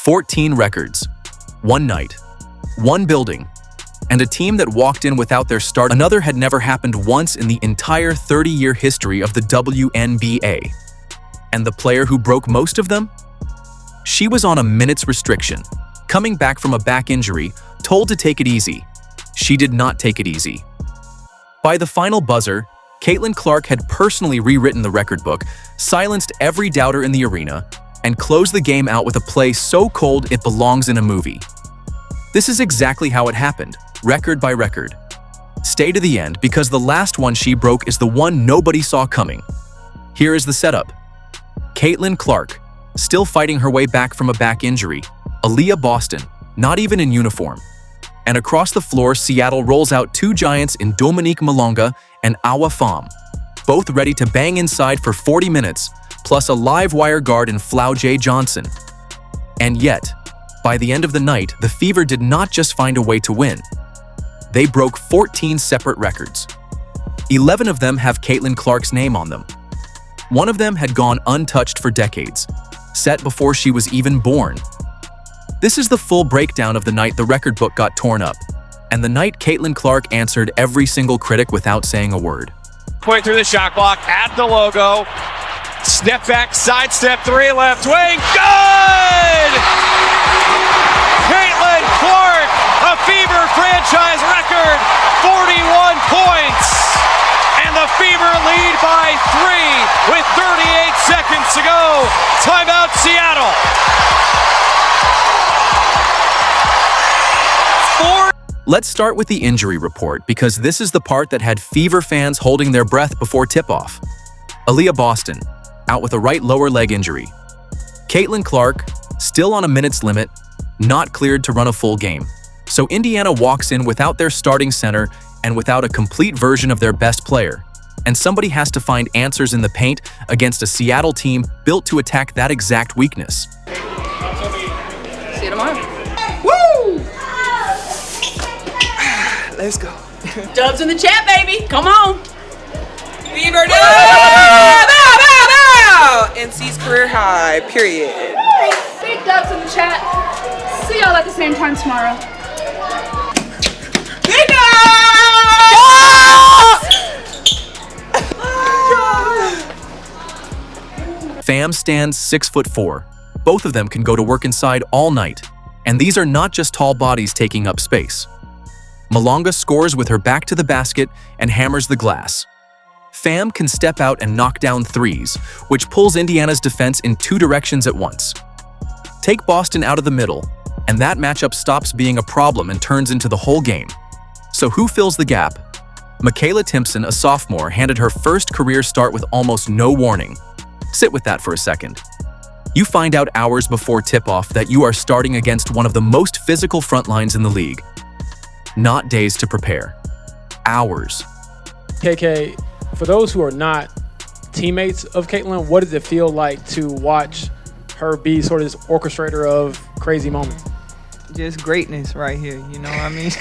14 records, one night, one building, and a team that walked in without their start. Another had never happened once in the entire 30-year history of the WNBA. And the player who broke most of them? She was on a minutes restriction, coming back from a back injury, told to take it easy. She did not take it easy. By the final buzzer, Caitlin Clark had personally rewritten the record book, silenced every doubter in the arena, and closed the game out with a play so cold it belongs in a movie. This is exactly how it happened, record by record. Stay to the end because the last one she broke is the one nobody saw coming. Here is the setup. Caitlin Clark, still fighting her way back from a back injury. Aliyah Boston, not even in uniform. And across the floor, Seattle rolls out two giants in Dominique Malonga and Awa Pham, both ready to bang inside for 40 minutes, plus a live wire guard in Floujay Johnson. And yet, by the end of the night, the Fever did not just find a way to win. They broke 14 separate records. 11 of them have Caitlin Clark's name on them. One of them had gone untouched for decades, set before she was even born. This is the full breakdown of the night the record book got torn up, and the night Caitlin Clark answered every single critic without saying a word. Point through the shot clock, at the logo, step back, sidestep, three left wing, good! Caitlin Clark, a Fever franchise record, 41 points, and the Fever lead by 3 with 38 seconds to go. Timeout, Seattle. Let's start with the injury report because this is the part that had Fever fans holding their breath before tip-off. Aliyah Boston, out with a right lower leg injury. Caitlin Clark, still on a minutes limit, not cleared to run a full game. So Indiana walks in without their starting center and without a complete version of their best player. And somebody has to find answers in the paint against a Seattle team built to attack that exact weakness. See you tomorrow. Woo! Let's go. Dubs in the chat, baby. Come on. Fever dub! NC's career high, period. Big dubs in the chat. See y'all at the same time tomorrow. Big dubs! Pham stands 6'4". Both of them can go to work inside all night. And these are not just tall bodies taking up space. Malonga scores with her back to the basket and hammers the glass. Pham can step out and knock down threes, which pulls Indiana's defense in two directions at once. Take Boston out of the middle, and that matchup stops being a problem and turns into the whole game. So who fills the gap? Michaela Timpson, a sophomore, handed her first career start with almost no warning. Sit with that for a second. You find out hours before tip-off that you are starting against one of the most physical front lines in the league. Not days to prepare. Hours. KK, for those who are not teammates of Caitlin, what does it feel like to watch her be sort of this orchestrator of crazy moments? Just greatness right here, you know what I mean?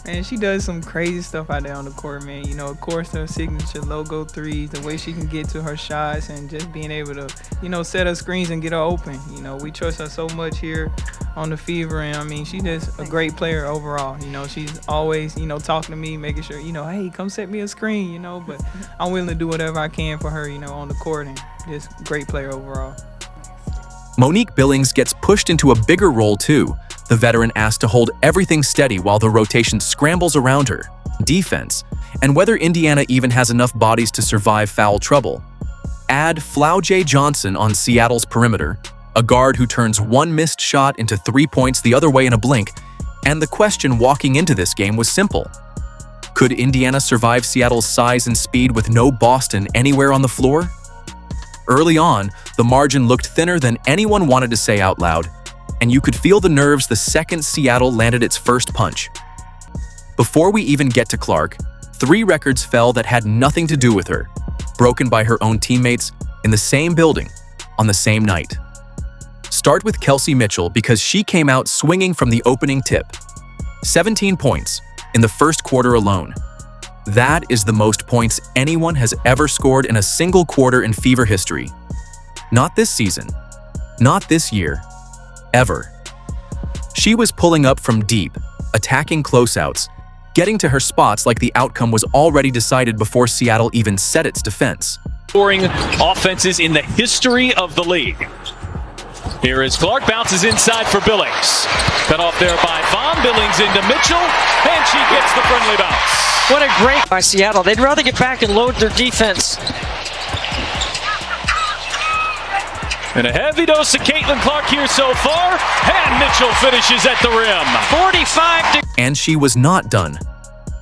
Man, she does some crazy stuff out there on the court, man. You know, of course, her signature logo threes, the way she can get to her shots and just being able to, you know, set her screens and get her open. You know, we trust her so much here on the Fever, and I mean, she's just a great player overall. You know, she's always, you know, talking to me, making sure, you know, hey, come set me a screen, you know, but I'm willing to do whatever I can for her, you know, on the court, and just great player overall. Monique Billings gets pushed into a bigger role too, the veteran asked to hold everything steady while the rotation scrambles around her, defense, and whether Indiana even has enough bodies to survive foul trouble. Add Floujay Johnson on Seattle's perimeter, a guard who turns one missed shot into 3 points the other way in a blink, and the question walking into this game was simple. Could Indiana survive Seattle's size and speed with no Boston anywhere on the floor? Early on, the margin looked thinner than anyone wanted to say out loud, and you could feel the nerves the second Seattle landed its first punch. Before we even get to Clark, 3 records fell that had nothing to do with her, broken by her own teammates in the same building on the same night. Start with Kelsey Mitchell because she came out swinging from the opening tip. 17 points in the first quarter alone. That is the most points anyone has ever scored in a single quarter in Fever history. Not this season, not this year, ever. She was pulling up from deep, attacking closeouts, getting to her spots like the outcome was already decided before Seattle even set its defense. Scoring offenses in the history of the league. Here is Clark, bounces inside for Billings. Cut off there by Vaughn, Billings into Mitchell, and she gets the friendly bounce. What a great by Seattle. They'd rather get back and load their defense. And a heavy dose of Caitlin Clark here so far, and Mitchell finishes at the rim. 45 And she was not done.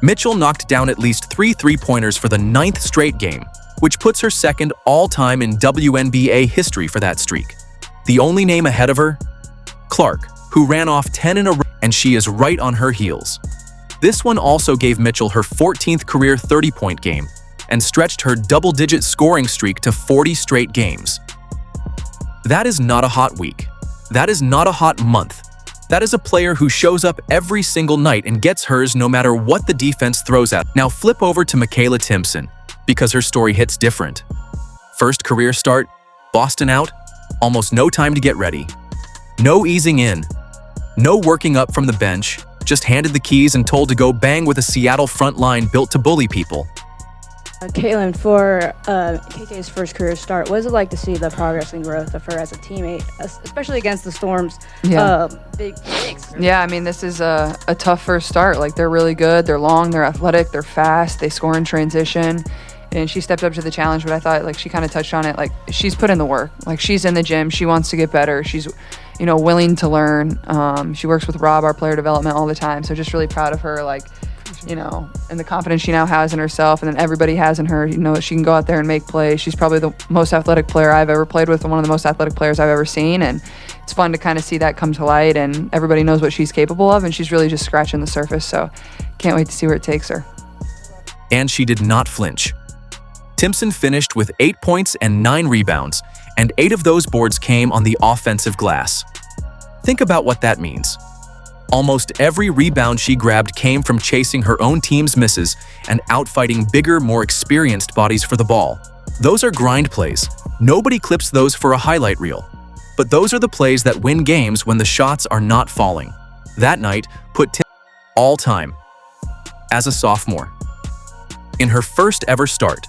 Mitchell knocked down at least 3 3-pointers for the 9th straight game, which puts her second all-time in WNBA history for that streak. The only name ahead of her? Clark, who ran off 10 in a row, and she is right on her heels. This one also gave Mitchell her 14th career 30-point game and stretched her double-digit scoring streak to 40 straight games. That is not a hot week. That is not a hot month. That is a player who shows up every single night and gets hers no matter what the defense throws at. Now flip over to Mikayla Timpson, because her story hits different. First career start, Boston out, almost no time to get ready. No easing in. No working up from the bench, just handed the keys and told to go bang with a Seattle front line built to bully people. Caitlin, for KK's first career start, what is it like to see the progress and growth of her as a teammate, especially against the Storm's bigs? Yeah, I mean, this is a tough first start. Like, they're really good. They're long, they're athletic, they're fast, they score in transition. And she stepped up to the challenge, but I thought, like, she kind of touched on it. Like, she's put in the work. Like, she's in the gym. She wants to get better. She's, willing to learn. She works with Rob, our player development, all the time. So just really proud of her, like, and the confidence she now has in herself, and then everybody has in her. She can go out there and make plays. She's probably the most athletic player I've ever played with, and one of the most athletic players I've ever seen. And it's fun to kind of see that come to light, and everybody knows what she's capable of, and she's really just scratching the surface. So can't wait to see where it takes her. And she did not flinch. Timpson finished with 8 points and 9 rebounds, and 8 of those boards came on the offensive glass. Think about what that means. Almost every rebound she grabbed came from chasing her own team's misses and outfighting bigger, more experienced bodies for the ball. Those are grind plays. Nobody clips those for a highlight reel. But those are the plays that win games when the shots are not falling. That night put Timpson all time as a sophomore. In her first ever start,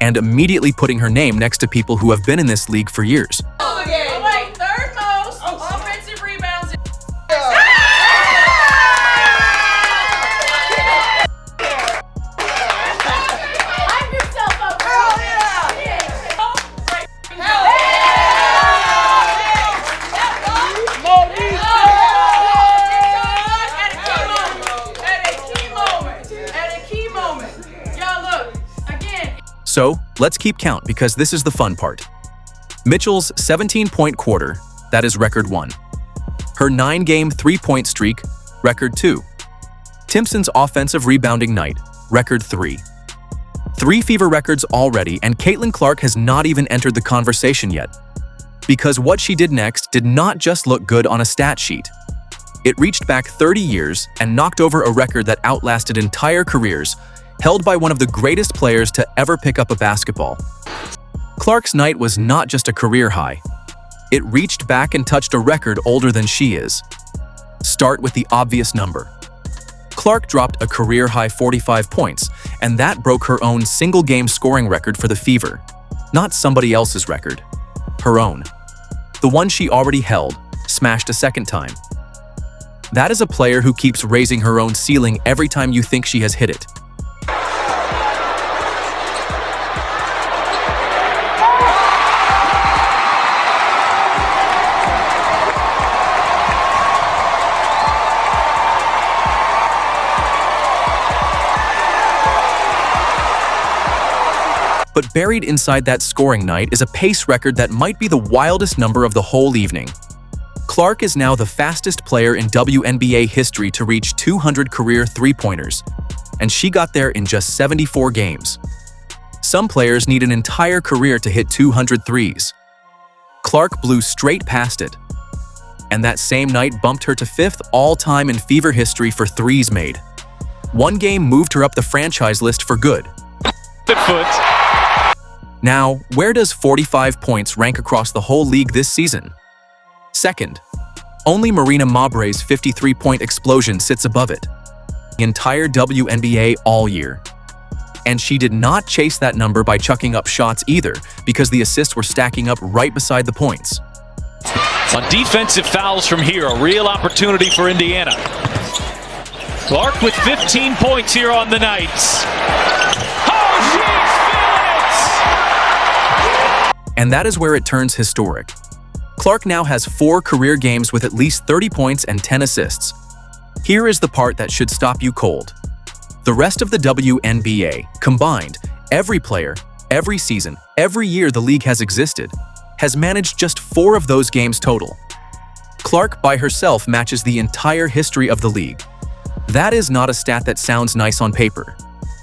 and immediately putting her name next to people who have been in this league for years. Third most offensive rebounds. So, let's keep count because this is the fun part. Mitchell's 17-point quarter, that is record 1. Her 9-game 3-point streak, record 2. Timpson's offensive rebounding night, record 3. 3 Fever records already, and Caitlin Clark has not even entered the conversation yet. Because what she did next did not just look good on a stat sheet. It reached back 30 years and knocked over a record that outlasted entire careers, held by one of the greatest players to ever pick up a basketball. Clark's night was not just a career high. It reached back and touched a record older than she is. Start with the obvious number. Clark dropped a career-high 45 points, and that broke her own single-game scoring record for the Fever. Not somebody else's record. Her own. The one she already held, smashed a second time. That is a player who keeps raising her own ceiling every time you think she has hit it. But buried inside that scoring night is a pace record that might be the wildest number of the whole evening. Clark is now the fastest player in WNBA history to reach 200 career three-pointers, and she got there in just 74 games. Some players need an entire career to hit 200 threes. Clark blew straight past it, and that same night bumped her to 5th all-time in Fever history for threes made. One game moved her up the franchise list for good. Now, where does 45 points rank across the whole league this season? Second, Only Marina Mabre's 53-point explosion sits above it. The entire WNBA all year. And she did not chase that number by chucking up shots either, because the assists were stacking up right beside the points. On defensive fouls from here, a real opportunity for Indiana. Clark with 15 points here on the night. Oh, she's feeling it! And that is where it turns historic. Clark now has 4 career games with at least 30 points and 10 assists. Here is the part that should stop you cold. The rest of the WNBA, combined, every player, every season, every year the league has existed, has managed just 4 of those games total. Clark by herself matches the entire history of the league. That is not a stat that sounds nice on paper.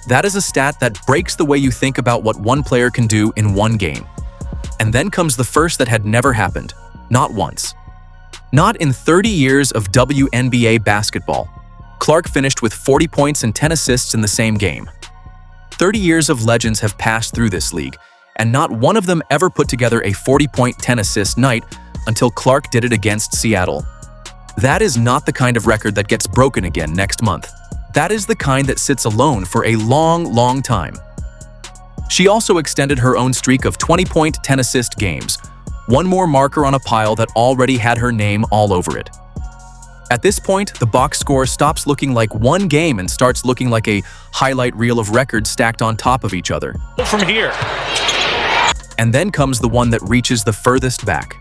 That is a stat that breaks the way you think about what one player can do in one game. And then comes the first that had never happened, not once. Not in 30 years of WNBA basketball. Clark finished with 40 points and 10 assists in the same game. 30 years of legends have passed through this league, and not one of them ever put together a 40-point, 10-assist night until Clark did it against Seattle. That is not the kind of record that gets broken again next month. That is the kind that sits alone for a long, long time. She also extended her own streak of 20-point, 10-assist games, one more marker on a pile that already had her name all over it. At this point, the box score stops looking like one game and starts looking like a highlight reel of records stacked on top of each other. From here. And then comes the one that reaches the furthest back.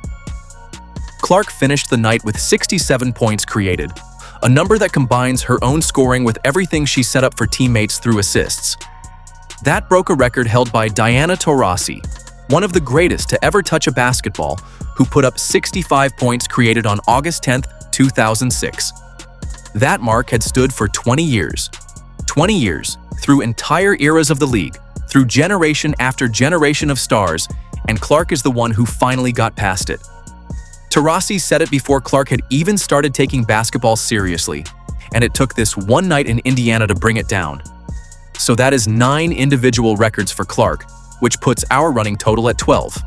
Clark finished the night with 67 points created, a number that combines her own scoring with everything she set up for teammates through assists. That broke a record held by Diana Taurasi, one of the greatest to ever touch a basketball, who put up 65 points created on August 10, 2006. That mark had stood for 20 years. 20 years, through entire eras of the league, through generation after generation of stars, and Clark is the one who finally got past it. Taurasi said it before Clark had even started taking basketball seriously, and it took this one night in Indiana to bring it down. So that is 9 individual records for Clark, which puts our running total at 12.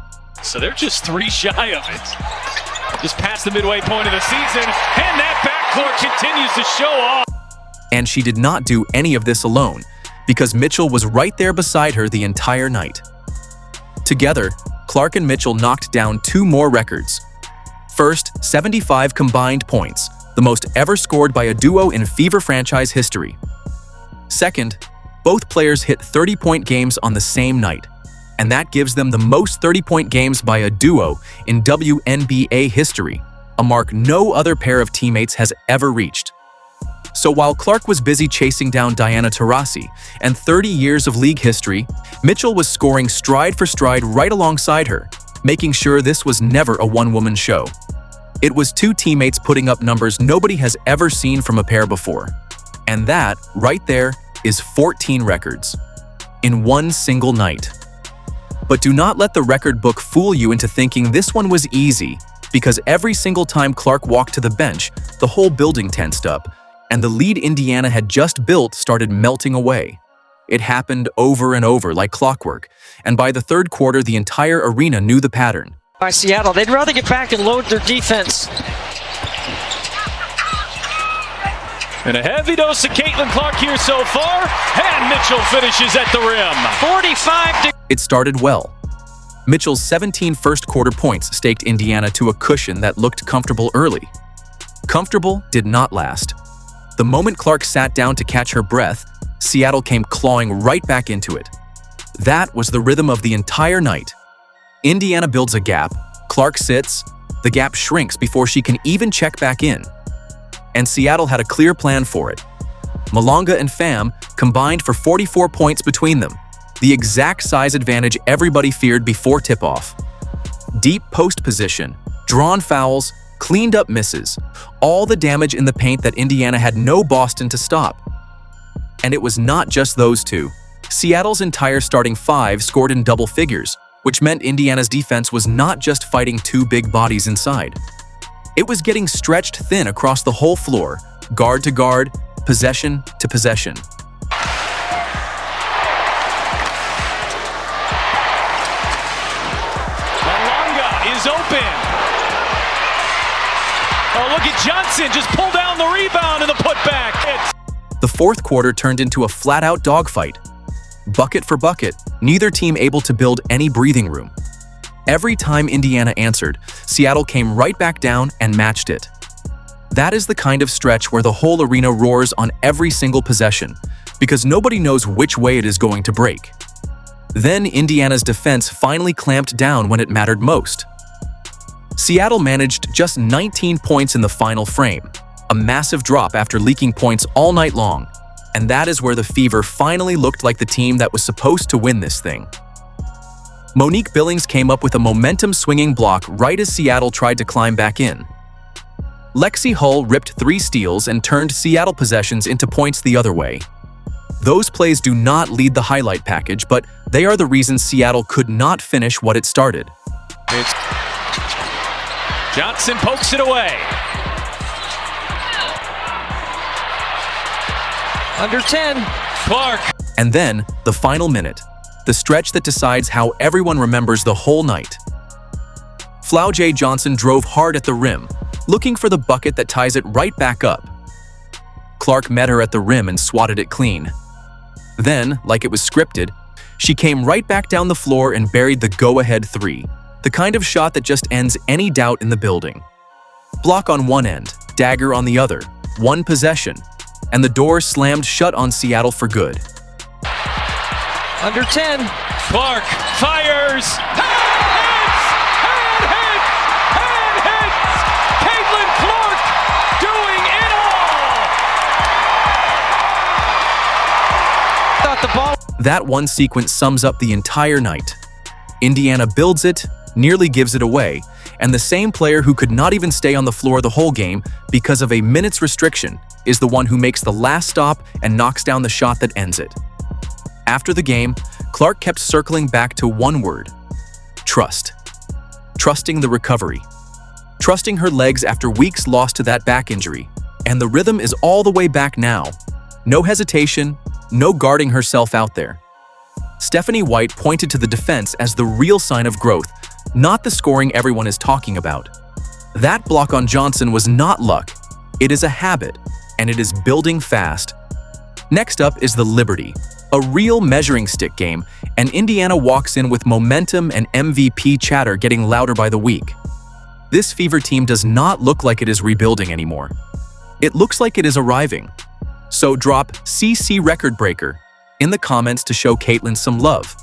So they're just 3 shy of it. Just past the midway point of the season, and that backcourt continues to show off. And she did not do any of this alone, because Mitchell was right there beside her the entire night. Together, Clark and Mitchell knocked down 2 more records. First, 75 combined points, the most ever scored by a duo in Fever franchise history. Second, both players hit 30-point games on the same night, and that gives them the most 30-point games by a duo in WNBA history, a mark no other pair of teammates has ever reached. So while Clark was busy chasing down Diana Taurasi and 30 years of league history, Mitchell was scoring stride for stride right alongside her, making sure this was never a one-woman show. It was 2 teammates putting up numbers nobody has ever seen from a pair before. And that, right there, is 14 records in one single night. But do not let the record book fool you into thinking this one was easy, because every single time Clark walked to the bench, the whole building tensed up, and the lead Indiana had just built started melting away. It happened over and over like clockwork, and by the third quarter, the entire arena knew the pattern. By Seattle, they'd rather get back and load their defense. And a heavy dose of Caitlin Clark here so far, and Mitchell finishes at the rim. 45. It started well. Mitchell's 17 first-quarter points staked Indiana to a cushion that looked comfortable early. Comfortable did not last. The moment Clark sat down to catch her breath, Seattle came clawing right back into it. That was the rhythm of the entire night. Indiana builds a gap, Clark sits, the gap shrinks before she can even check back in. And Seattle had a clear plan for it. Malonga and Pham combined for 44 points between them, the exact size advantage everybody feared before tip-off. Deep post position, drawn fouls, cleaned up misses, all the damage in the paint that Indiana had no Boston to stop. And it was not just those 2. Seattle's entire starting 5 scored in double figures, which meant Indiana's defense was not just fighting 2 big bodies inside. It was getting stretched thin across the whole floor, guard to guard, possession to possession. Malonga is open. Oh, look at Johnson just pull down the rebound and the putback. The fourth quarter turned into a flat-out dogfight. Bucket for bucket, neither team able to build any breathing room. Every time Indiana answered, Seattle came right back down and matched it. That is the kind of stretch where the whole arena roars on every single possession, because nobody knows which way it is going to break. Then Indiana's defense finally clamped down when it mattered most. Seattle managed just 19 points in the final frame, a massive drop after leaking points all night long, and that is where the Fever finally looked like the team that was supposed to win this thing. Monique Billings came up with a momentum-swinging block right as Seattle tried to climb back in. Lexi Hull ripped 3 steals and turned Seattle possessions into points the other way. Those plays do not lead the highlight package, but they are the reason Seattle could not finish what it started. Johnson pokes it away. Under 10. Clark. And then, the final minute, the stretch that decides how everyone remembers the whole night. Flau J. Johnson drove hard at the rim, looking for the bucket that ties it right back up. Clark met her at the rim and swatted it clean. Then, like it was scripted, she came right back down the floor and buried the go-ahead 3, the kind of shot that just ends any doubt in the building. Block on one end, dagger on the other, one possession, and the door slammed shut on Seattle for good. Under 10. Clark fires. Hits. Caitlin Clark doing it all. Thought the ball. That one sequence sums up the entire night. Indiana builds it, nearly gives it away, and the same player who could not even stay on the floor the whole game because of a minute's restriction is the one who makes the last stop and knocks down the shot that ends it. After the game, Clark kept circling back to one word: trust. Trusting the recovery. Trusting her legs after weeks lost to that back injury. And the rhythm is all the way back now. No hesitation, no guarding herself out there. Stephanie White pointed to the defense as the real sign of growth, not the scoring everyone is talking about. That block on Johnson was not luck. It is a habit, and it is building fast. Next up is the Liberty, a real measuring stick game, and Indiana walks in with momentum and MVP chatter getting louder by the week. This Fever team does not look like it is rebuilding anymore. It looks like it is arriving. So drop CC Record Breaker in the comments to show Caitlin some love.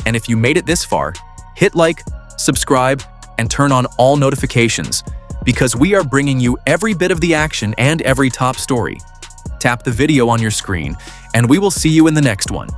And if you made it this far, hit like, subscribe, and turn on all notifications, because we are bringing you every bit of the action and every top story. Tap the video on your screen, and we will see you in the next one.